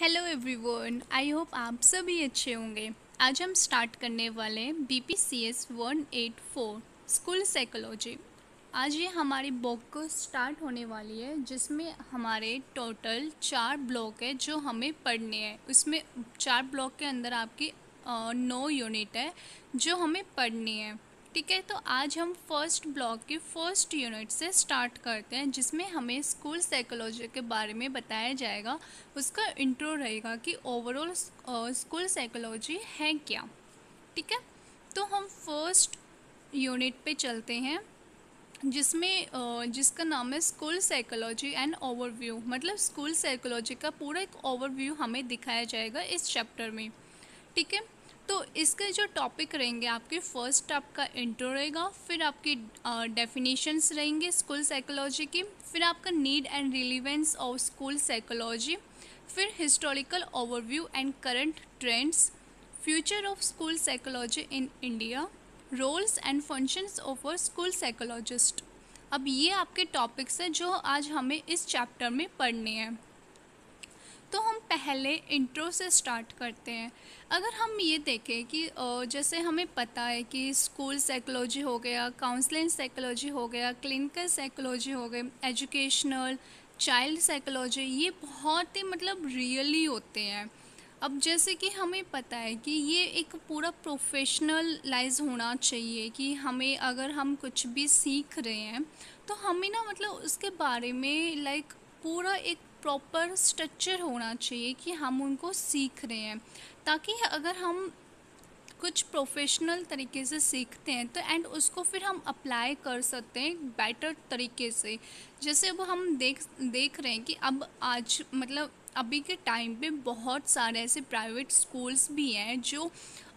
Hello everyone, I hope आप सभी अच्छे होंगे। आज हम स्टार्ट करने वाले हैं BPCS 184 स्कूल साइकोलॉजी। आज ये हमारी बुक स्टार्ट होने वाली है जिसमें हमारे टोटल 4 ब्लॉक है जो हमें पढ़ने हैं। उसमें 4 ब्लॉक के अंदर आपकी 9 यूनिट है जो हमें पढ़नी है। ठीक है, तो आज हम फर्स्ट ब्लॉक की फर्स्ट यूनिट से स्टार्ट करते हैं जिसमें हमें स्कूल साइकोलॉजी के बारे में बताया जाएगा। उसका इंट्रो रहेगा कि ओवरऑल स्कूल साइकोलॉजी है क्या। ठीक है, तो हम फर्स्ट यूनिट पे चलते हैं जिसका नाम है स्कूल साइकोलॉजी एंड ओवरव्यू। मतलब स्कूल साइकोलॉजी का पूरा एक ओवरव्यू हमें दिखाया जाएगा इस चैप्टर में। ठीक है, तो इसके जो टॉपिक रहेंगे आपके फर्स्ट आपका इंट्रो रहेगा, फिर आपकी डेफिनेशंस रहेंगे स्कूल साइकोलॉजी की, फिर आपका need and relevance of school psychology, फिर historical overview and current trends, future of school psychology in India, roles and functions of a school psychologist. अब ये आपके टॉपिक्स हैं जो आज हमें इस चैप्टर में पढ़ने हैं। तो हम पहले इंट्रो से स्टार्ट करते हैं। अगर हम ये देखें कि जैसे हमें पता है कि स्कूल साइकोलॉजी हो गया, काउंसलिंग साइकोलॉजी हो गया, क्लिनिकल साइकोलॉजी हो गई, एजुकेशनल, चाइल्ड साइकोलॉजी, ये बहुत ही मतलब रियली होते हैं। अब जैसे कि हमें पता है कि ये एक पूरा प्रोफेशनलाइज होना चाहिए कि हमें अगर हम कुछ भी सीख रहे हैं तो हमें ना मतलब उसके बारे में पूरा एक प्रॉपर स्ट्रक्चर होना चाहिए कि हम उनको सीख रहे हैं, ताकि अगर हम कुछ प्रोफेशनल तरीके से सीखते हैं तो एंड उसको फिर हम अप्लाई कर सकते हैं बेटर तरीके से। जैसे अब हम देख रहे हैं कि अब आज मतलब अभी के टाइम पे बहुत सारे ऐसे प्राइवेट स्कूल्स भी हैं जो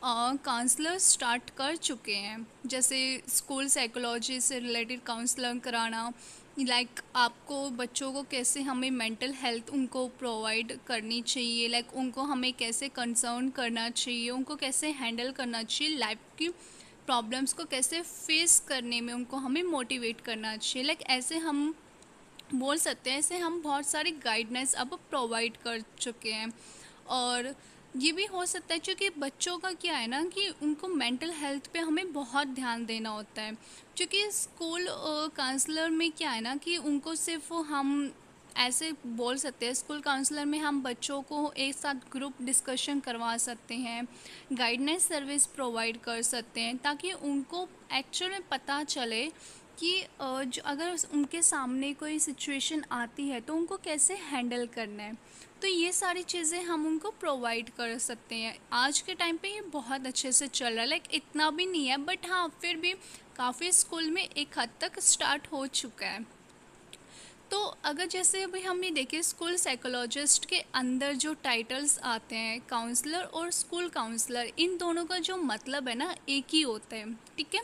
काउंसलर स्टार्ट कर चुके हैं, जैसे स्कूल साइकोलॉजी से रिलेटेड काउंसलर कराना, आपको बच्चों को कैसे हमें मेंटल हेल्थ उनको प्रोवाइड करनी चाहिए, उनको हमें कैसे कंसर्न करना चाहिए, उनको कैसे हैंडल करना चाहिए, लाइफ की प्रॉब्लम्स को कैसे फेस करने में उनको हमें मोटिवेट करना चाहिए। ऐसे हम बोल सकते हैं, ऐसे हम बहुत सारी गाइडनेस अब प्रोवाइड कर चुके हैं। और ये भी हो सकता है क्योंकि बच्चों का क्या है ना कि उनको मेंटल हेल्थ पे हमें बहुत ध्यान देना होता है, क्योंकि स्कूल काउंसलर में क्या है ना कि उनको सिर्फ हम ऐसे बोल सकते हैं, स्कूल काउंसलर में हम बच्चों को एक साथ ग्रुप डिस्कशन करवा सकते हैं, गाइडनेस सर्विस प्रोवाइड कर सकते हैं, ताकि उनको एक्चुअल में पता चले कि जो अगर उनके सामने कोई सिचुएशन आती है तो उनको कैसे हैंडल करना है। तो ये सारी चीज़ें हम उनको प्रोवाइड कर सकते हैं। आज के टाइम पे ये बहुत अच्छे से चल रहा है, इतना भी नहीं है बट हाँ फिर भी काफ़ी स्कूल में एक हद तक स्टार्ट हो चुका है। तो अगर जैसे अभी हम ये देखें स्कूल साइकोलॉजिस्ट के अंदर जो टाइटल्स आते हैं, काउंसलर और स्कूल काउंसलर, इन दोनों का जो मतलब है ना एक ही होता है। ठीक है,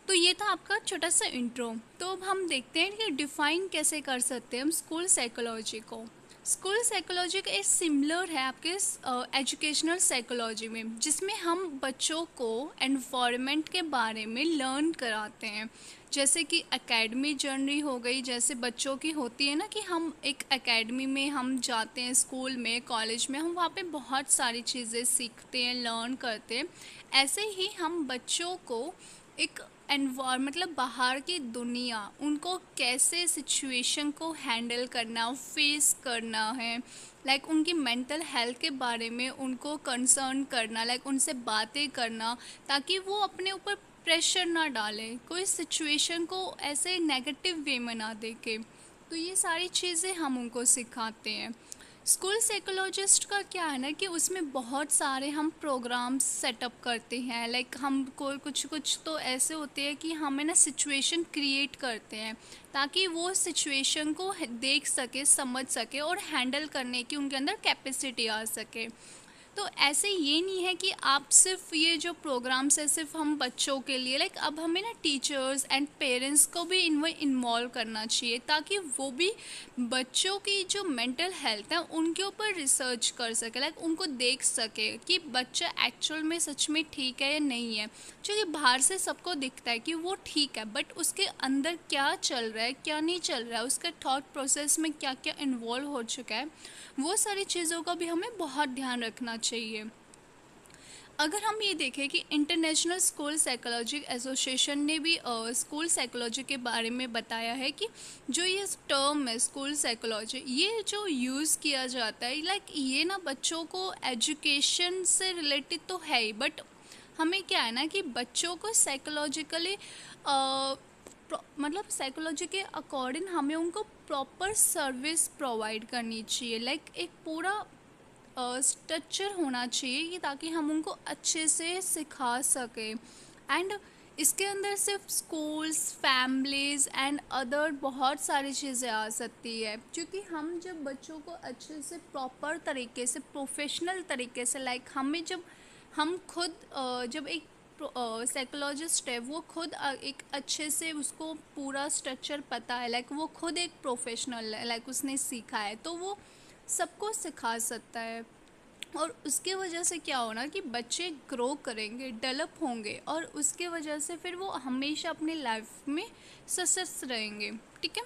तो ये था आपका छोटा सा इंट्रो। तो अब हम देखते हैं कि डिफ़ाइन कैसे कर सकते हैं हम स्कूल साइकोलॉजी को। स्कूल साइकोलॉजी का एक सिमिलर है आपके एजुकेशनल साइकोलॉजी में, जिसमें हम बच्चों को एनवायरनमेंट के बारे में लर्न कराते हैं। जैसे कि एकेडमी जर्नी हो गई, जैसे बच्चों की होती है ना कि हम एक एकेडमी में हम जाते हैं, स्कूल में, कॉलेज में, हम वहाँ पे बहुत सारी चीज़ें सीखते हैं, लर्न करते हैं। ऐसे ही हम बच्चों को एक मतलब बाहर की दुनिया, उनको कैसे सिचुएशन को हैंडल करना, फेस करना है, उनकी मेंटल हेल्थ के बारे में उनको कंसर्न करना, उनसे बातें करना, ताकि वो अपने ऊपर प्रेशर ना डाले, कोई सिचुएशन को ऐसे नेगेटिव वे में ना देखे। तो ये सारी चीज़ें हम उनको सिखाते हैं। स्कूल साइकोलॉजिस्ट का क्या है ना कि उसमें बहुत सारे हम प्रोग्राम्स सेटअप करते हैं। हम को कुछ कुछ तो ऐसे होते हैं कि हमें ना सिचुएशन क्रिएट करते हैं, ताकि वो सिचुएशन को देख सके, समझ सके और हैंडल करने की उनके अंदर कैपेसिटी आ सके। तो ऐसे ये नहीं है कि आप सिर्फ ये जो प्रोग्राम्स है सिर्फ हम बच्चों के लिए, लाइक अब हमें ना टीचर्स एंड पेरेंट्स को भी इन्वॉल्व करना चाहिए, ताकि वो भी बच्चों की जो मेंटल हेल्थ है उनके ऊपर रिसर्च कर सके, लाइक उनको देख सके कि बच्चा एक्चुअल में सच में ठीक है या नहीं है। क्योंकि बाहर से सबको दिखता है कि वो ठीक है, बट उसके अंदर क्या चल रहा है क्या नहीं चल रहा है, उसके थॉट प्रोसेस में क्या क्या इन्वॉल्व हो चुका है, वो सारी चीज़ों का भी हमें बहुत ध्यान रखना चाहिए। अगर हम ये देखें कि इंटरनेशनल स्कूल साइकोलॉजी एसोसिएशन ने भी स्कूल साइकोलॉजी के बारे में बताया है कि जो ये टर्म है स्कूल साइकोलॉजी, ये जो यूज़ किया जाता है, लाइक ये ना बच्चों को एजुकेशन से रिलेटेड तो है ही, बट हमें क्या है ना कि बच्चों को साइकोलॉजिकली मतलब साइकोलॉजी के अकॉर्डिंग हमें उनको प्रॉपर सर्विस प्रोवाइड करनी चाहिए, लाइक एक पूरा स्ट्रक्चर होना चाहिए कि ताकि हम उनको अच्छे से सिखा सकें। एंड इसके अंदर सिर्फ स्कूल्स, फैमिलीज़ एंड अदर बहुत सारी चीज़ें आ सकती है, क्योंकि हम जब बच्चों को अच्छे से प्रॉपर तरीके से प्रोफेशनल तरीके से, लाइक हमें जब हम खुद जब एक साइकोलॉजिस्ट है वो खुद एक अच्छे से उसको पूरा स्ट्रक्चर पता है, लाइक वो खुद एक प्रोफेशनल है, लाइक उसने सीखा है, तो वो सबको सिखा सकता है। और उसके वजह से क्या होना कि बच्चे ग्रो करेंगे, डेवलप होंगे, और उसके वजह से फिर वो हमेशा अपनी लाइफ में सक्सेस रहेंगे। ठीक है,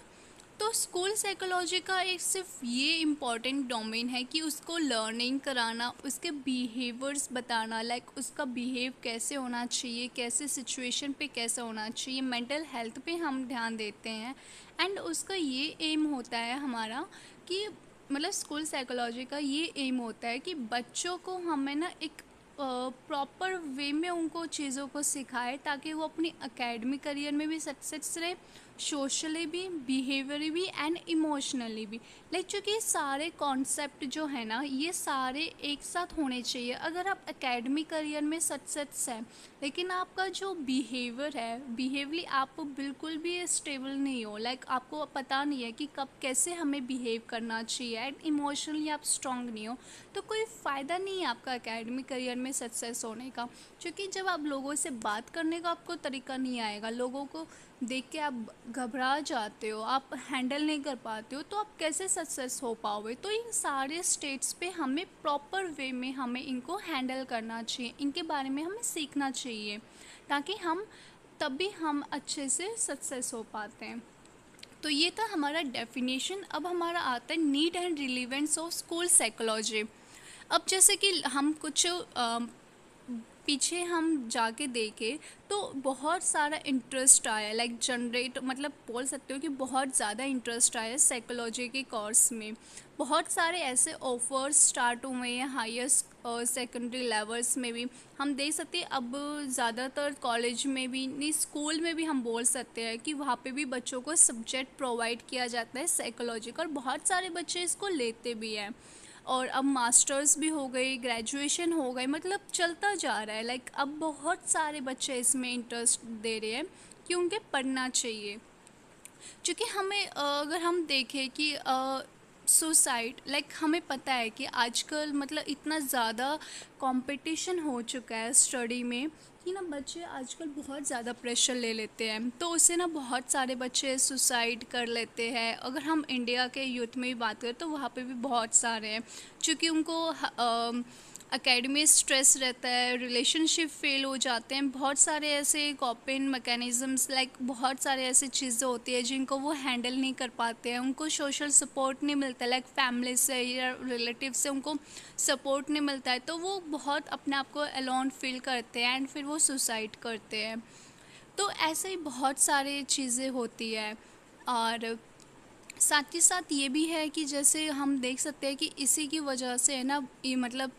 तो स्कूल साइकोलॉजी का एक सिर्फ ये इम्पॉर्टेंट डोमेन है कि उसको लर्निंग कराना, उसके बिहेवियर्स बताना, लाइक उसका बिहेव कैसे होना चाहिए, कैसे सिचुएशन पे कैसे होना चाहिए, मेंटल हेल्थ पे हम ध्यान देते हैं। एंड उसका ये एम होता है हमारा कि मतलब स्कूल साइकोलॉजी का ये एम होता है कि बच्चों को हमें ना एक प्रॉपर वे में उनको चीज़ों को सिखाए, ताकि वो अपनी एकेडमिक करियर में भी सक्सेस रहे, सोशली भी, बिहेवियरली भी एंड इमोशनली भी। लाइक चूँकि सारे कॉन्सेप्ट जो है ना ये सारे एक साथ होने चाहिए। अगर आप एकेडमिक करियर में सक्सेस है लेकिन आपका जो बिहेवियर है, बिहेवियरली आप बिल्कुल भी स्टेबल नहीं हो, लाइक आपको पता नहीं है कि कब कैसे हमें बिहेव करना चाहिए, एंड इमोशनली आप स्ट्रांग नहीं हो, तो कोई फ़ायदा नहीं है आपका एकेडमिक करियर में सक्सेस होने का। क्योंकि जब आप लोगों से बात करने का आपको तरीका नहीं आएगा, लोगों को देख के आप घबरा जाते हो, आप हैंडल नहीं कर पाते हो, तो आप कैसे सक्सेस हो पाओगे। तो इन सारे स्टेट्स पे हमें प्रॉपर वे में हमें इनको हैंडल करना चाहिए, इनके बारे में हमें सीखना चाहिए, ताकि हम तभी हम अच्छे से सक्सेस हो पाते हैं। तो ये था हमारा डेफिनेशन। अब हमारा आता है need and relevance of school psychology. अब जैसे कि हम कुछ पीछे हम जाके देखें तो बहुत सारा इंटरेस्ट आया, लाइक जनरेट मतलब बोल सकते हो कि बहुत ज़्यादा इंटरेस्ट आया साइकोलॉजी के कोर्स में। बहुत सारे ऐसे ऑफर्स स्टार्ट हुए हैं हाईएस्ट सेकेंडरी लेवल्स में भी, हम देख सकते हैं। अब ज़्यादातर कॉलेज में भी नहीं, स्कूल में भी हम बोल सकते हैं कि वहाँ पे भी बच्चों को सब्जेक्ट प्रोवाइड किया जाता है साइकोलॉजी का, और बहुत सारे बच्चे इसको लेते भी हैं। और अब मास्टर्स भी हो गई, ग्रेजुएशन हो गई, मतलब चलता जा रहा है। लाइक अब बहुत सारे बच्चे इसमें इंटरेस्ट दे रहे हैं कि उनके पढ़ना चाहिए। क्योंकि हमें अगर हम देखें कि सुसाइड, लाइक हमें पता है कि आजकल मतलब इतना ज़्यादा कंपटीशन हो चुका है स्टडी में कि ना बच्चे आजकल बहुत ज़्यादा प्रेशर ले लेते हैं, तो उससे ना बहुत सारे बच्चे सुसाइड कर लेते हैं। अगर हम इंडिया के यूथ में भी बात करें तो वहाँ पे भी बहुत सारे हैं, क्योंकि उनको एकेडमी स्ट्रेस रहता है, रिलेशनशिप फेल हो जाते हैं, बहुत सारे ऐसे कॉपिंग मैकेनिज़म्स, लाइक बहुत सारे ऐसे चीज़ें होती है जिनको वो हैंडल नहीं कर पाते हैं, उनको सोशल सपोर्ट नहीं मिलता, लाइक फैमिली से या रिलेटिव से उनको सपोर्ट नहीं मिलता है, तो वो बहुत अपने आप को अलोन फील करते हैं एंड फिर वो सुसाइड करते हैं। तो ऐसे ही बहुत सारी चीज़ें होती है। और साथ ही साथ ये भी है कि जैसे हम देख सकते हैं कि इसी की वजह से है ना, ये मतलब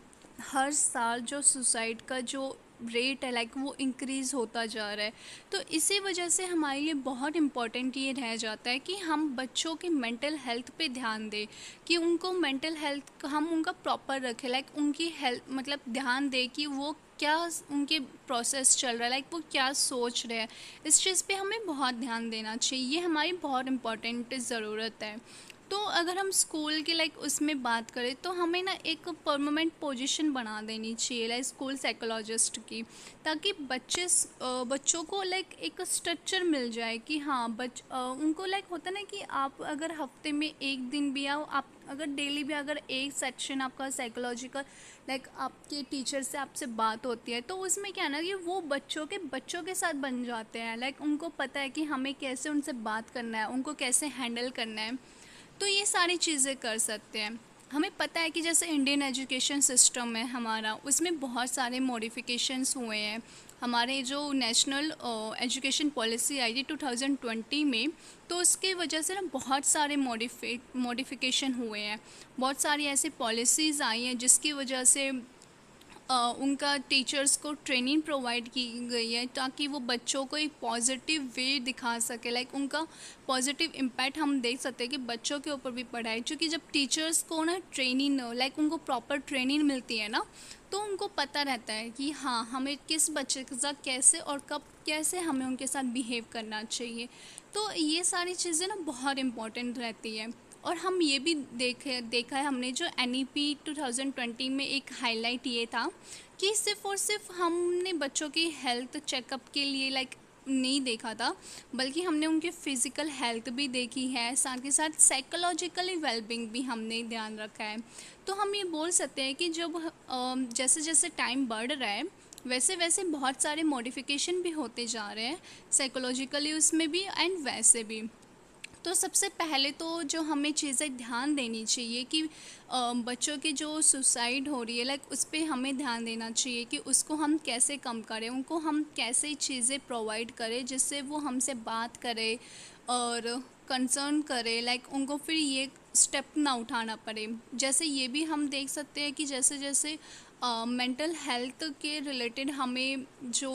हर साल जो सुसाइड का जो रेट है लाइक वो इंक्रीज़ होता जा रहा है। तो इसी वजह से हमारे लिए बहुत इम्पॉर्टेंट ये रह जाता है कि हम बच्चों की मेंटल हेल्थ पे ध्यान दें, कि उनको मेंटल हेल्थ हम उनका प्रॉपर रखें, लाइक उनकी हेल्थ मतलब ध्यान दें कि वो क्या उनके प्रोसेस चल रहा है, लाइक वो क्या सोच रहे हैं। इस चीज़ पे हमें बहुत ध्यान देना चाहिए, ये हमारी बहुत इम्पॉर्टेंट ज़रूरत है। तो अगर हम स्कूल की लाइक उसमें बात करें तो हमें ना एक परमानेंट पोजीशन बना देनी चाहिए लाइक स्कूल साइकोलॉजिस्ट की, ताकि बच्चों को लाइक एक स्ट्रक्चर मिल जाए कि हाँ उनको लाइक होता ना कि आप अगर हफ्ते में एक दिन भी आओ, आप अगर डेली भी अगर एक सेक्शन आपका साइकोलॉजिकल लाइक आपके टीचर से आपसे बात होती है, तो उसमें क्या ना कि वो बच्चों के साथ बन जाते हैं। लाइक उनको पता है कि हमें कैसे उनसे बात करना है, उनको कैसे हैंडल करना है। तो ये सारी चीज़ें कर सकते हैं। हमें पता है कि जैसे इंडियन एजुकेशन सिस्टम है हमारा, उसमें बहुत सारे मॉडिफिकेशंस हुए हैं। हमारे जो नेशनल एजुकेशन पॉलिसी आई थी 2020 में, तो उसकी वजह से ना बहुत सारे मॉडिफिकेशन हुए हैं। बहुत सारी ऐसी पॉलिसीज़ आई हैं जिसकी वजह से उनका टीचर्स को ट्रेनिंग प्रोवाइड की गई है, ताकि वो बच्चों को एक पॉजिटिव वे दिखा सके। लाइक उनका पॉजिटिव इम्पैक्ट हम देख सकते हैं कि बच्चों के ऊपर भी पड़ा है, क्योंकि जब टीचर्स को ना ट्रेनिंग लाइक उनको प्रॉपर ट्रेनिंग मिलती है ना, तो उनको पता रहता है कि हाँ हमें किस बच्चे के साथ कैसे और कब कैसे हमें उनके साथ बिहेव करना चाहिए। तो ये सारी चीज़ें ना बहुत इम्पॉर्टेंट रहती है। और हम ये भी देखा है हमने, जो NEP 2020 में एक हाईलाइट ये था कि सिर्फ़ और सिर्फ हमने बच्चों की हेल्थ चेकअप के लिए लाइक नहीं देखा था, बल्कि हमने उनकी फ़िज़िकल हेल्थ भी देखी है, साथ के साथ साइकोलॉजिकली वेलबींग भी हमने ध्यान रखा है। तो हम ये बोल सकते हैं कि जब जैसे जैसे टाइम बढ़ रहा है, वैसे वैसे बहुत सारे मॉडिफिकेशन भी होते जा रहे हैं साइकोलॉजिकली उसमें भी एंड वैसे भी। तो सबसे पहले तो जो हमें चीज़ें ध्यान देनी चाहिए कि बच्चों की जो सुसाइड हो रही है लाइक उस पर हमें ध्यान देना चाहिए कि उसको हम कैसे कम करें, उनको हम कैसे चीज़ें प्रोवाइड करें जिससे वो हमसे बात करे और कंसर्न करे, लाइक उनको फिर ये स्टेप ना उठाना पड़े। जैसे ये भी हम देख सकते हैं कि जैसे जैसे मेंटल हेल्थ के रिलेटेड हमें जो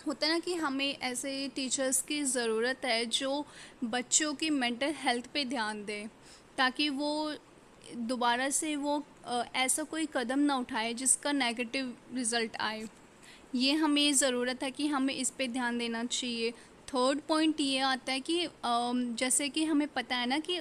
होता है ना कि हमें ऐसे टीचर्स की ज़रूरत है जो बच्चों की मेंटल हेल्थ पे ध्यान दें, ताकि वो दोबारा से वो ऐसा कोई कदम ना उठाए जिसका नेगेटिव रिज़ल्ट आए। ये हमें ज़रूरत है कि हमें इस पे ध्यान देना चाहिए। थर्ड पॉइंट ये आता है कि जैसे कि हमें पता है ना कि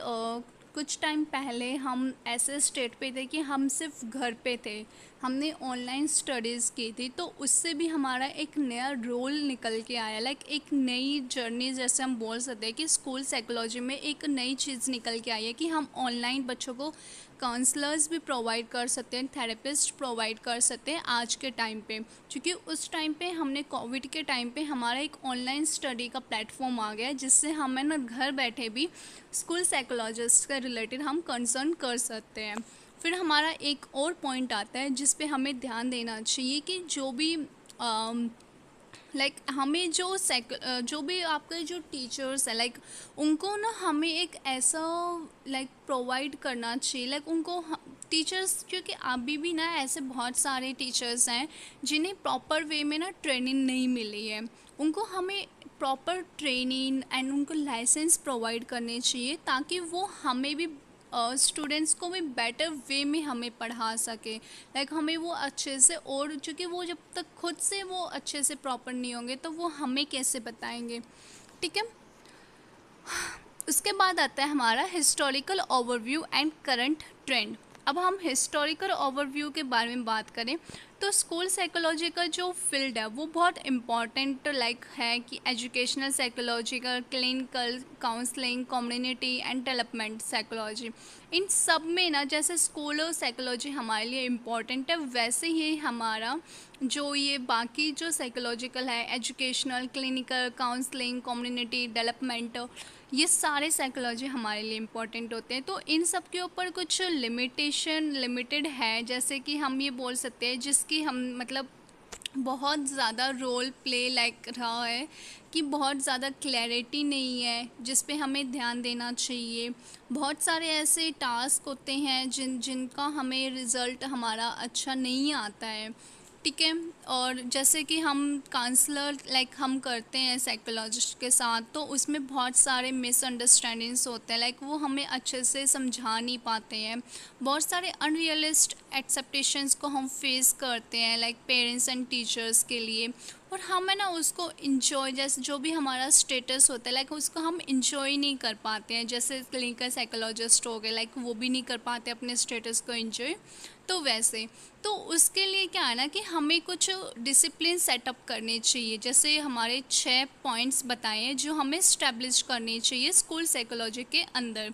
कुछ टाइम पहले हम ऐसे स्टेट पे थे कि हम सिर्फ घर पे थे, हमने ऑनलाइन स्टडीज़ की थी, तो उससे भी हमारा एक नया रोल निकल के आया, लाइक एक नई जर्नी जैसे हम बोल सकते हैं कि स्कूल साइकोलॉजी में एक नई चीज़ निकल के आई है कि हम ऑनलाइन बच्चों को काउंसलर्स भी प्रोवाइड कर सकते हैं, थेरेपिस्ट प्रोवाइड कर सकते हैं आज के टाइम पे। क्योंकि उस टाइम पे हमने कोविड के टाइम पे हमारा एक ऑनलाइन स्टडी का प्लेटफॉर्म आ गया, जिससे हमें ना घर बैठे भी स्कूल साइकोलॉजिस्ट के रिलेटेड हम कंसर्न कर सकते हैं। फिर हमारा एक और पॉइंट आता है जिस पे हमें ध्यान देना चाहिए कि जो भी लाइक हमें जो भी आपके जो टीचर्स हैं लाइक उनको ना हमें एक ऐसा लाइक प्रोवाइड करना चाहिए, लाइक उनको टीचर्स, क्योंकि अभी भी ना ऐसे बहुत सारे टीचर्स हैं जिन्हें प्रॉपर वे में ना ट्रेनिंग नहीं मिली है। उनको हमें प्रॉपर ट्रेनिंग एंड उनको लाइसेंस प्रोवाइड करने चाहिए, ताकि वो हमें भी स्टूडेंट्स को भी बेटर वे में हमें पढ़ा सके। लाइक हमें वो अच्छे से, और चूँकि वो जब तक खुद से वो अच्छे से प्रॉपर नहीं होंगे तो वो हमें कैसे बताएंगे। ठीक है, उसके बाद आता है हमारा historical overview and current trend. अब हम हिस्टोरिकल ओवरव्यू के बारे में बात करें तो स्कूल साइकोलॉजी का जो फील्ड है वो बहुत इम्पॉर्टेंट लाइक है कि एजुकेशनल साइकोलॉजी का, clinical counselling, community and development psychology, इन सब में ना जैसे स्कूल साइकोलॉजी हमारे लिए इम्पॉर्टेंट है, वैसे ही हमारा जो ये बाकी जो साइकोलॉजिकल है, educational, clinical, counselling, community development, ये सारे साइकोलॉजी हमारे लिए इम्पॉर्टेंट होते हैं। तो इन सब के ऊपर कुछ लिमिटेड है, जैसे कि हम ये बोल सकते हैं जिसकी हम मतलब बहुत ज़्यादा रोल प्ले लाइक रहा है कि बहुत ज़्यादा क्लैरिटी नहीं है जिस पे हमें ध्यान देना चाहिए। बहुत सारे ऐसे टास्क होते हैं जिनका हमें रिज़ल्ट हमारा अच्छा नहीं आता है। ठीक है, और जैसे कि हम काउंसलर लाइक हम करते हैं साइकोलॉजिस्ट के साथ, तो उसमें बहुत सारे मिसअंडरस्टैंडिंग्स होते हैं, लाइक वो हमें अच्छे से समझा नहीं पाते हैं। बहुत सारे अनरियलिस्ट एक्सेप्टेशंस को हम फेस करते हैं लाइक पेरेंट्स एंड टीचर्स के लिए, और हम है ना उसको इंजॉय, जैसे जो भी हमारा स्टेटस होता है लाइक उसको हम इंजॉय नहीं कर पाते हैं, जैसे क्लिनिकल साइकोलॉजिस्ट हो गए लाइक वो भी नहीं कर पाते अपने स्टेटस को इंजॉय। तो वैसे तो उसके लिए क्या है ना कि हमें कुछ डिसिप्लिन सेटअप करने चाहिए, जैसे हमारे 6 पॉइंट्स बताए हैं जो हमें स्टैब्लिश करने चाहिए स्कूल साइकोलॉजी के अंदर।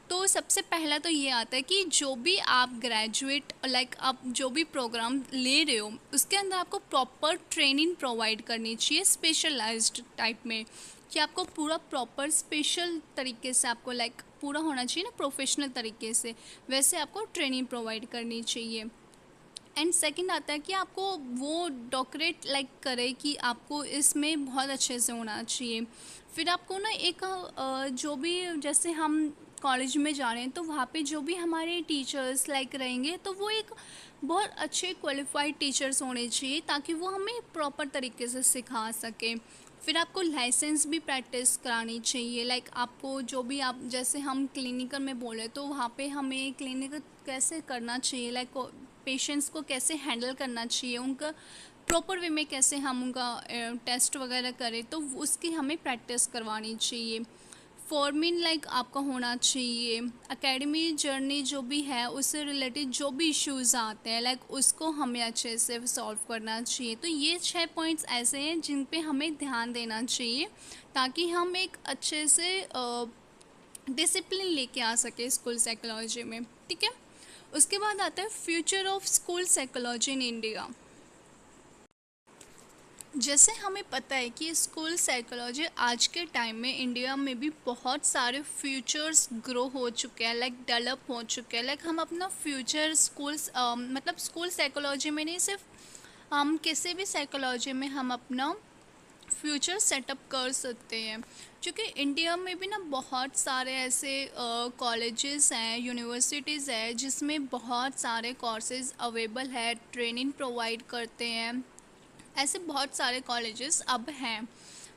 तो सबसे पहला तो ये आता है कि जो भी आप ग्रेजुएट लाइक आप जो भी प्रोग्राम ले रहे हो उसके अंदर आपको प्रॉपर ट्रेनिंग प्रोवाइड करनी चाहिए स्पेशलाइज्ड टाइप में, कि आपको पूरा प्रॉपर स्पेशल तरीके से आपको लाइक पूरा होना चाहिए ना प्रोफेशनल तरीके से, वैसे आपको ट्रेनिंग प्रोवाइड करनी चाहिए। एंड सेकंड आता है कि आपको वो डॉक्टरेट लाइक करे कि आपको इसमें बहुत अच्छे से होना चाहिए। फिर आपको ना एक जो भी जैसे हम कॉलेज में जा रहे हैं तो वहाँ पे जो भी हमारे टीचर्स लाइक रहेंगे तो वो एक बहुत अच्छे क्वालिफाइड टीचर्स होने चाहिए ताकि वो हमें प्रॉपर तरीके से सिखा सकें। फिर आपको लाइसेंस भी प्रैक्टिस करानी चाहिए, लाइक आपको जो भी आप जैसे हम क्लिनिकल में बोले तो वहाँ पे हमें क्लिनिकल कैसे करना चाहिए, लाइक पेशेंट्स को कैसे हैंडल करना चाहिए, उनका प्रॉपर वे में कैसे हम उनका टेस्ट वगैरह करें, तो उसकी हमें प्रैक्टिस करवानी चाहिए। फॉर्मिन लाइक आपका होना चाहिए। एकेडमी जर्नी जो भी है उससे रिलेटेड जो भी इश्यूज़ आते हैं लाइक उसको हमें अच्छे से सॉल्व करना चाहिए। तो ये 6 पॉइंट्स ऐसे हैं जिन पे हमें ध्यान देना चाहिए ताकि हम एक अच्छे से डिसिप्लिन लेके आ सके स्कूल साइकोलॉजी में। ठीक है, उसके बाद आता है future of school psychology in India. जैसे हमें पता है कि स्कूल साइकोलॉजी आज के टाइम में इंडिया में भी बहुत सारे फ्यूचर्स ग्रो हो चुके हैं, लाइक डेवलप हो चुके हैं, लाइक हम अपना फ्यूचर स्कूल्स मतलब स्कूल साइकोलॉजी में नहीं, सिर्फ हम किसी भी साइकोलॉजी में हम अपना फ्यूचर सेटअप कर सकते हैं। क्योंकि इंडिया में भी ना बहुत सारे ऐसे कॉलेजेस हैं, यूनिवर्सिटीज़ है जिसमें बहुत सारे कोर्सेज अवेलेबल है, ट्रेनिंग प्रोवाइड करते हैं। ऐसे बहुत सारे कॉलेजेस अब हैं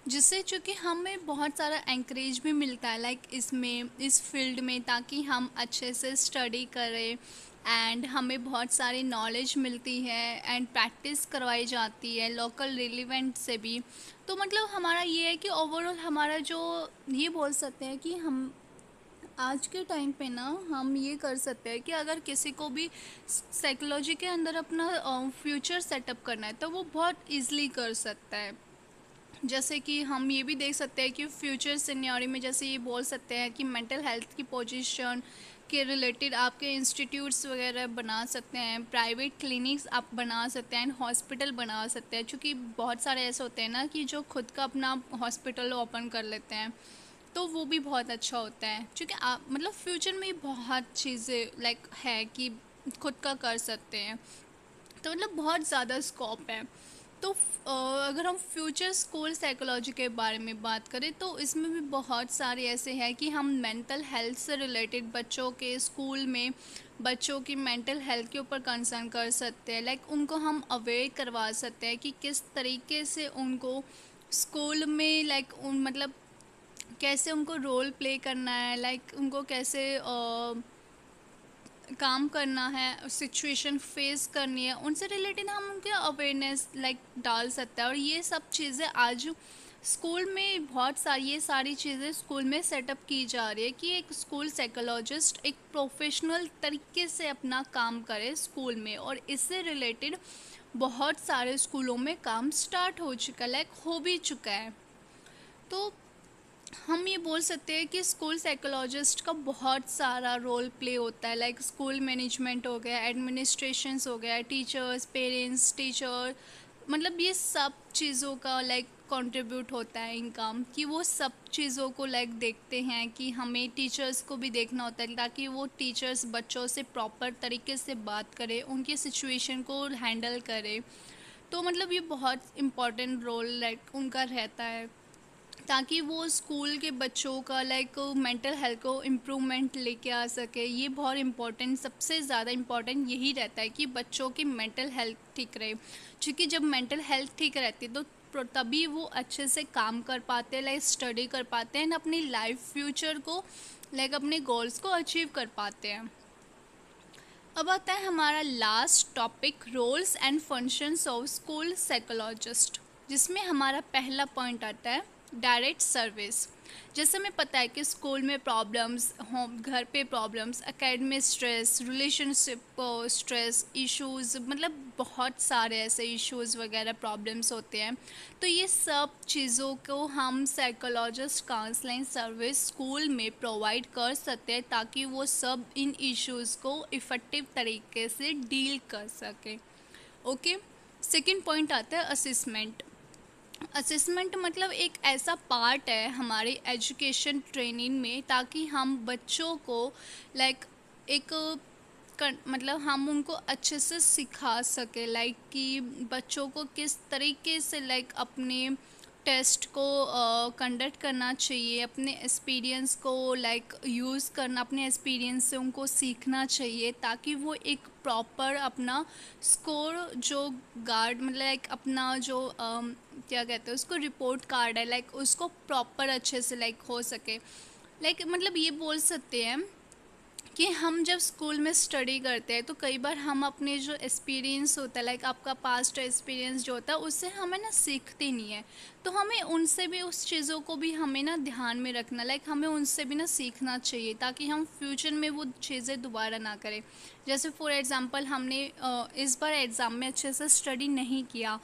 जिससे चूँकि हमें बहुत सारा एंकरेज भी मिलता है लाइक इसमें इस फील्ड में, ताकि हम अच्छे से स्टडी करें एंड हमें बहुत सारी नॉलेज मिलती है एंड प्रैक्टिस करवाई जाती है लोकल रिलेवेंट से भी। तो मतलब हमारा ये है कि ओवरऑल हमारा जो ये बोल सकते हैं कि हम आज के टाइम पे ना हम ये कर सकते हैं कि अगर किसी को भी साइकोलॉजी के अंदर अपना फ्यूचर सेटअप करना है तो वो बहुत इजीली कर सकता है। जैसे कि हम ये भी देख सकते हैं कि फ्यूचर सिनेरियो में जैसे ये बोल सकते हैं कि मेंटल हेल्थ की पोजीशन के रिलेटेड आपके इंस्टीट्यूट्स वगैरह बना सकते हैं, प्राइवेट क्लिनिक्स आप बना सकते हैं एंड हॉस्पिटल बना सकते हैं, क्योंकि बहुत सारे ऐसे होते हैं ना कि जो खुद का अपना हॉस्पिटल ओपन कर लेते हैं, तो वो भी बहुत अच्छा होता है। क्योंकि आप मतलब फ्यूचर में बहुत चीज़ें लाइक है कि खुद का कर सकते हैं, तो मतलब बहुत ज़्यादा स्कोप है। तो अगर हम फ्यूचर स्कूल साइकोलॉजी के बारे में बात करें तो इसमें भी बहुत सारे ऐसे हैं कि हम मेंटल हेल्थ से रिलेटेड बच्चों के स्कूल में बच्चों की मेंटल हेल्थ के ऊपर कंसर्न कर सकते हैं, लाइक उनको हम अवेयर करवा सकते हैं कि किस तरीके से उनको स्कूल में लाइक उन मतलब कैसे उनको रोल प्ले करना है, लाइक उनको कैसे काम करना है, सिचुएशन फेस करनी है, उनसे रिलेटेड हम उनके अवेयरनेस लाइक डाल सकते हैं। और ये सब चीज़ें आज स्कूल में बहुत सारी ये सारी चीज़ें स्कूल में सेटअप की जा रही है कि एक स्कूल साइकोलॉजिस्ट एक प्रोफेशनल तरीके से अपना काम करे स्कूल में, और इससे रिलेटेड बहुत सारे स्कूलों में काम स्टार्ट हो चुका है, लाइक हो भी चुका है। तो हम ये बोल सकते हैं कि स्कूल साइकोलॉजिस्ट का बहुत सारा रोल प्ले होता है, लाइक स्कूल मैनेजमेंट हो गया, एडमिनिस्ट्रेशंस हो गया, टीचर्स, पेरेंट्स, टीचर, मतलब ये सब चीज़ों का लाइक कंट्रीब्यूट होता है इनका, कि वो सब चीज़ों को लाइक देखते हैं कि हमें टीचर्स को भी देखना होता है ताकि वो टीचर्स बच्चों से प्रॉपर तरीके से बात करें, उनकी सिचुएशन को हैंडल करें। तो मतलब ये बहुत इम्पॉर्टेंट रोल लाइक उनका रहता है ताकि वो स्कूल के बच्चों का लाइक मेंटल हेल्थ को इम्प्रूवमेंट लेके आ सके। ये बहुत इम्पोर्टेंट, सबसे ज़्यादा इम्पोर्टेंट यही रहता है कि बच्चों की मेंटल हेल्थ ठीक रहे, क्योंकि जब मेंटल हेल्थ ठीक रहती है तो तभी वो अच्छे से काम कर पाते हैं, लाइक स्टडी कर पाते हैं, अपनी लाइफ फ्यूचर को लाइक अपने गोल्स को अचीव कर पाते हैं। अब आता है हमारा last topic, roles and functions of school psychologist, जिसमें हमारा पहला पॉइंट आता है डायरेक्ट सर्विस। जैसे हमें पता है कि स्कूल में प्रॉब्लम्स, होम घर पे problems, academic stress, relationship stress issues, मतलब बहुत सारे ऐसे इश्यूज़ वगैरह प्रॉब्लम्स होते हैं। तो ये सब चीज़ों को हम साइकोलॉजिस्ट काउंसलिंग सर्विस स्कूल में प्रोवाइड कर सकते हैं ताकि वो सब इन इश्यूज़ को इफ़ेक्टिव तरीके से डील कर सके। ओके, सेकेंड पॉइंट आता है असेसमेंट। असेसमेंट मतलब एक ऐसा पार्ट है हमारे एजुकेशन ट्रेनिंग में ताकि हम बच्चों को लाइक एक मतलब हम उनको अच्छे से सिखा सके, लाइक कि बच्चों को किस तरीके से लाइक अपने टेस्ट को कंडक्ट करना चाहिए, अपने एक्सपीरियंस को लाइक यूज़ करना, अपने एक्सपीरियंस से उनको सीखना चाहिए ताकि वो एक प्रॉपर अपना स्कोर जो गार्ड मतलब लाइक अपना जो क्या कहते हैं उसको, रिपोर्ट कार्ड है, लाइक उसको प्रॉपर अच्छे से लाइक हो सके। लाइक मतलब ये बोल सकते हैं कि हम जब स्कूल में स्टडी करते हैं तो कई बार हम अपने जो एक्सपीरियंस होता है, लाइक आपका पास्ट एक्सपीरियंस जो होता है उससे हमें ना सीखते नहीं है, तो हमें उनसे भी उस चीज़ों को भी हमें ना ध्यान में रखना, लाइक हमें उनसे भी ना सीखना चाहिए ताकि हम फ्यूचर में वो चीज़ें दोबारा ना करें। जैसे फॉर एग्ज़ाम्पल हमने इस बार एग्ज़ाम में अच्छे से स्टडी नहीं किया,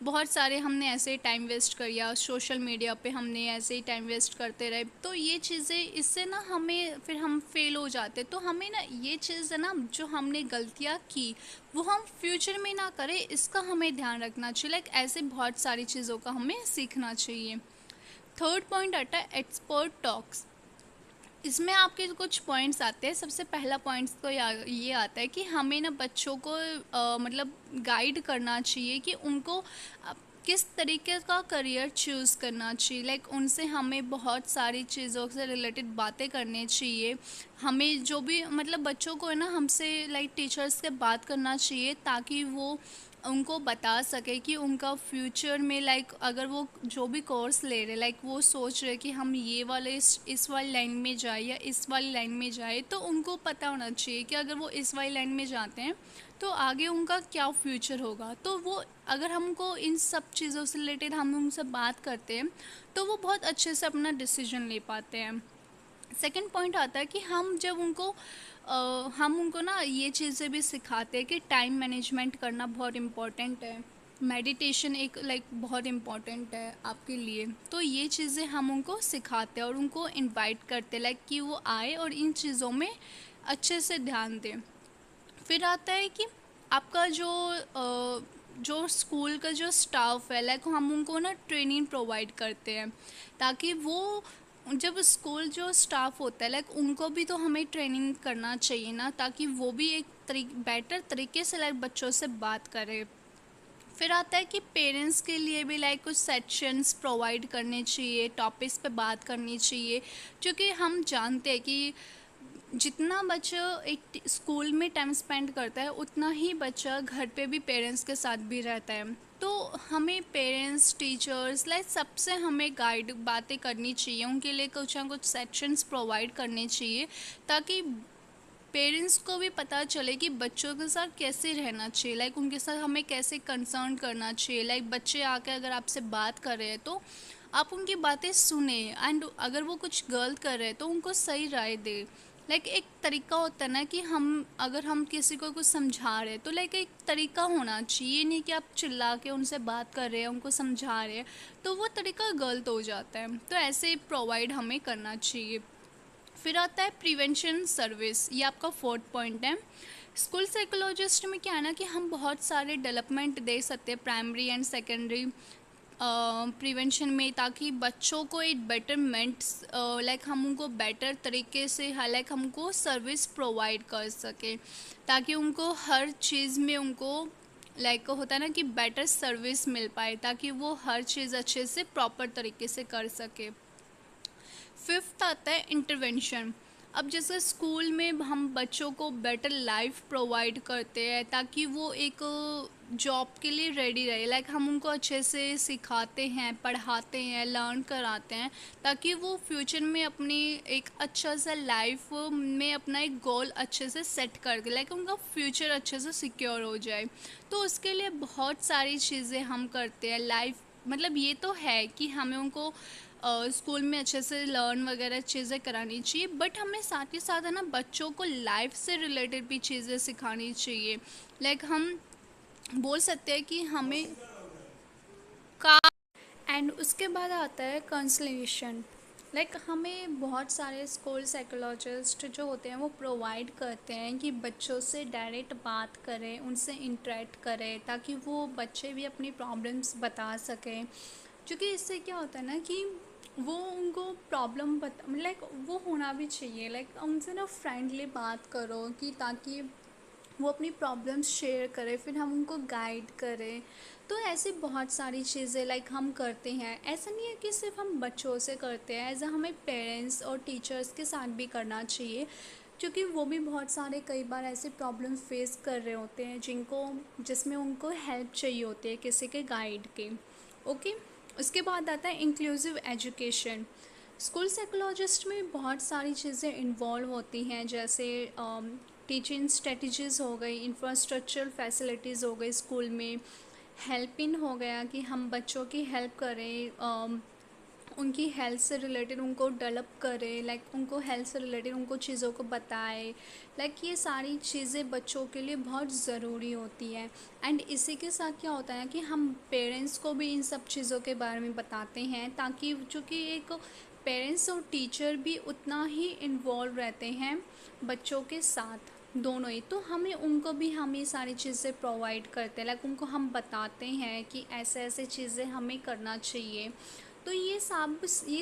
बहुत सारे हमने ऐसे ही टाइम वेस्ट कर दिया, सोशल मीडिया पे हमने ऐसे ही टाइम वेस्ट करते रहे, तो ये चीज़ें इससे ना हमें फिर हम फेल हो जाते। तो हमें ना ये चीज़ है ना, जो हमने गलतियाँ की वो हम फ्यूचर में ना करें, इसका हमें ध्यान रखना चाहिए। लाइक ऐसे बहुत सारी चीज़ों का हमें सीखना चाहिए। थर्ड पॉइंट आता है एक्सपर्ट टॉक्स। इसमें आपके कुछ पॉइंट्स आते हैं। सबसे पहला पॉइंट्स तो ये आता है कि हमें ना बच्चों को मतलब गाइड करना चाहिए कि उनको किस तरीके का करियर चूज़ करना चाहिए। लाइक उनसे हमें बहुत सारी चीज़ों से रिलेटेड बातें करनी चाहिए। हमें जो भी मतलब बच्चों को है ना हमसे लाइक टीचर्स से बात करना चाहिए ताकि वो उनको बता सके कि उनका फ्यूचर में लाइक अगर वो जो भी कोर्स ले रहे लाइक वो सोच रहे कि हम ये वाले इस वाली लाइन में जाए या इस वाली लाइन में जाए, तो उनको पता होना चाहिए कि अगर वो इस वाली लाइन में जाते हैं तो आगे उनका क्या फ्यूचर होगा। तो वो अगर हमको इन सब चीज़ों से रिलेटेड हम उनसे बात करते हैं तो वो बहुत अच्छे से अपना डिसीजन ले पाते हैं। सेकंड पॉइंट आता है कि हम उनको ना ये चीज़ें भी सिखाते हैं कि टाइम मैनेजमेंट करना बहुत इम्पोर्टेंट है, मेडिटेशन एक लाइक बहुत इम्पोर्टेंट है आपके लिए। तो ये चीज़ें हम उनको सिखाते हैं और उनको इनवाइट करते हैं लाइक कि वो आए और इन चीज़ों में अच्छे से ध्यान दें। फिर आता है कि आपका जो स्कूल का जो स्टाफ है लाइक हम उनको ना ट्रेनिंग प्रोवाइड करते हैं ताकि वो जब स्कूल जो स्टाफ होता है लाइक उनको भी तो हमें ट्रेनिंग करना चाहिए ना, ताकि वो भी एक बेटर तरीके से लाइक बच्चों से बात करें। फिर आता है कि पेरेंट्स के लिए भी लाइक कुछ सेक्शंस प्रोवाइड करने चाहिए, टॉपिक्स पे बात करनी चाहिए, क्योंकि हम जानते हैं कि जितना बच्चा एक स्कूल में टाइम स्पेंड करता है उतना ही बच्चा घर पे भी पेरेंट्स के साथ भी रहता है। तो हमें पेरेंट्स टीचर्स लाइक सबसे हमें गाइड बातें करनी चाहिए, उनके लिए कुछ ना कुछ सेक्शंस प्रोवाइड करने चाहिए ताकि पेरेंट्स को भी पता चले कि बच्चों के साथ कैसे रहना चाहिए, लाइक उनके साथ हमें कैसे कंसर्न करना चाहिए। लाइक बच्चे आके अगर आपसे बात कर रहे हैं तो आप उनकी बातें सुने एंड अगर वो कुछ गलत कर रहे हैं तो उनको सही राय दे। लाइक एक तरीका होता है ना कि अगर हम किसी को कुछ समझा रहे हैं तो लाइक एक तरीका होना चाहिए, नहीं कि आप चिल्ला के उनसे बात कर रहे हैं उनको समझा रहे हैं तो वो तरीका गलत हो जाता है। तो ऐसे प्रोवाइड हमें करना चाहिए। फिर आता है प्रिवेंशन सर्विस, ये आपका फोर्थ पॉइंट है। स्कूल साइकोलॉजिस्ट में क्या है ना कि हम बहुत सारे डेवलपमेंट दे सकते हैं प्राइमरी एंड सेकेंडरी प्रिवेंशन में, ताकि बच्चों को एक बेटरमेंट लाइक हम उनको बेटर तरीके से लाइक हमको सर्विस प्रोवाइड कर सके, ताकि उनको हर चीज़ में उनको लाइक होता है ना कि बेटर सर्विस मिल पाए ताकि वो हर चीज़ अच्छे से प्रॉपर तरीके से कर सके। फिफ्थ आता है इंटरवेंशन। अब जैसे स्कूल में हम बच्चों को बेटर लाइफ प्रोवाइड करते हैं ताकि वो एक जॉब के लिए रेडी रहे, लाइक हम उनको अच्छे से सिखाते हैं, पढ़ाते हैं, लर्न कराते हैं ताकि वो फ्यूचर में अपनी एक अच्छा सा लाइफ में अपना एक गोल अच्छे से सेट करके, लाइक उनका फ्यूचर अच्छे से सिक्योर हो जाए। तो उसके लिए बहुत सारी चीज़ें हम करते हैं लाइफ, मतलब ये तो है कि हमें उनको स्कूल में अच्छे से लर्न वगैरह चीज़ें करानी चाहिए, बट हमें साथ ही साथ है ना बच्चों को लाइफ से रिलेटेड भी चीज़ें सिखानी चाहिए। लाइक हम बोल सकते हैं कि हमें का एंड उसके बाद आता है कंसलेशन। लाइक हमें बहुत सारे स्कूल साइकोलॉजिस्ट जो होते हैं वो प्रोवाइड करते हैं कि बच्चों से डायरेक्ट बात करें, उनसे इंटरेक्ट करें ताकि वो बच्चे भी अपनी प्रॉब्लम्स बता सकें। क्योंकि इससे क्या होता है ना कि वो उनको प्रॉब्लम बता, लाइक वो होना भी चाहिए, लाइक उनसे ना फ्रेंडली बात करो कि ताकि वो अपनी प्रॉब्लम्स शेयर करें, फिर हम उनको गाइड करें। तो ऐसे बहुत सारी चीज़ें लाइक हम करते हैं। ऐसा नहीं है कि सिर्फ हम बच्चों से करते हैं, ऐसा हमें पेरेंट्स और टीचर्स के साथ भी करना चाहिए, क्योंकि वो भी बहुत सारे कई बार ऐसे प्रॉब्लम फेस कर रहे होते हैं जिसमें उनको हेल्प चाहिए होती है किसी के गाइड के। ओके। उसके बाद आता है इंक्लूसिव एजुकेशन। स्कूल साइकोलॉजिस्ट में बहुत सारी चीज़ें इन्वॉल्व होती हैं, जैसे टीचिंग स्ट्रेटजीज़ हो गई, इंफ्रास्ट्रक्चरल फैसिलिटीज़ हो गई स्कूल में, हेल्प इन हो गया कि हम बच्चों की हेल्प करें, उनकी हेल्थ से रिलेटेड उनको डेवलप करें, लाइक उनको हेल्थ से रिलेटेड उनको चीज़ों को बताएं। लाइक ये सारी चीज़ें बच्चों के लिए बहुत ज़रूरी होती है। एंड इसी के साथ क्या होता है कि हम पेरेंट्स को भी इन सब चीज़ों के बारे में बताते हैं, ताकि चूँकि एक पेरेंट्स और टीचर भी उतना ही इन्वॉल्व रहते हैं बच्चों के साथ, दोनों ही। तो हमें उनको भी हम ये सारी चीज़ें प्रोवाइड करते हैं, लाइक उनको हम बताते हैं कि ऐसे ऐसे चीज़ें हमें करना चाहिए। तो ये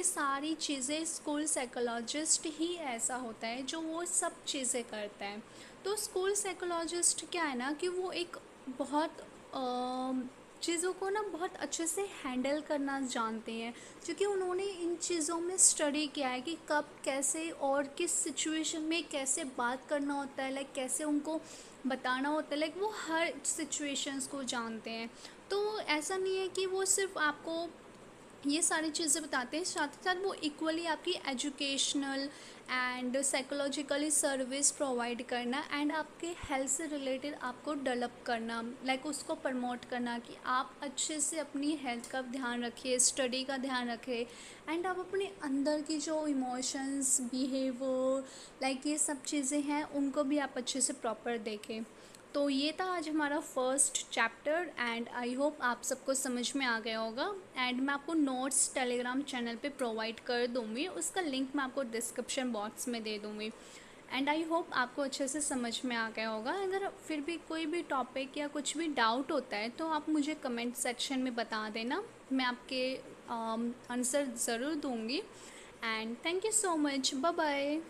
सारी चीज़ें स्कूल साइकोलॉजिस्ट ही ऐसा होता है जो वो सब चीज़ें करता है। तो स्कूल साइकोलॉजिस्ट क्या है ना कि वो एक बहुत चीज़ों को ना बहुत अच्छे से हैंडल करना जानते हैं, क्योंकि उन्होंने इन चीज़ों में स्टडी किया है कि कब कैसे और किस सिचुएशन में कैसे बात करना होता है, लाइक कैसे उनको बताना होता है, लाइक वो हर सिचुएशंस को जानते हैं। तो ऐसा नहीं है कि वो सिर्फ आपको ये सारी चीज़ें बताते हैं, साथ ही साथ वो इक्वली आपकी educational and psychologically service provide करना एंड आपके हेल्थ से रिलेटेड आपको डेवलप करना, लाइक उसको प्रमोट करना कि आप अच्छे से अपनी हेल्थ का ध्यान रखिए, स्टडी का ध्यान रखें, एंड आप अपने अंदर की जो इमोशंस, बिहेवियर, लाइक ये सब चीज़ें हैं उनको भी आप अच्छे से प्रॉपर देखें। तो ये था आज हमारा first chapter and I hope आप सबको समझ में आ गया होगा। एंड मैं आपको नोट्स टेलीग्राम चैनल पे प्रोवाइड कर दूँगी, उसका लिंक मैं आपको डिस्क्रिप्शन बॉक्स में दे दूँगी। एंड आई होप आपको अच्छे से समझ में आ गया होगा। अगर फिर भी कोई भी टॉपिक या कुछ भी डाउट होता है तो आप मुझे कमेंट सेक्शन में बता देना, मैं आपके आंसर ज़रूर दूँगी। And thank you so much, bye bye.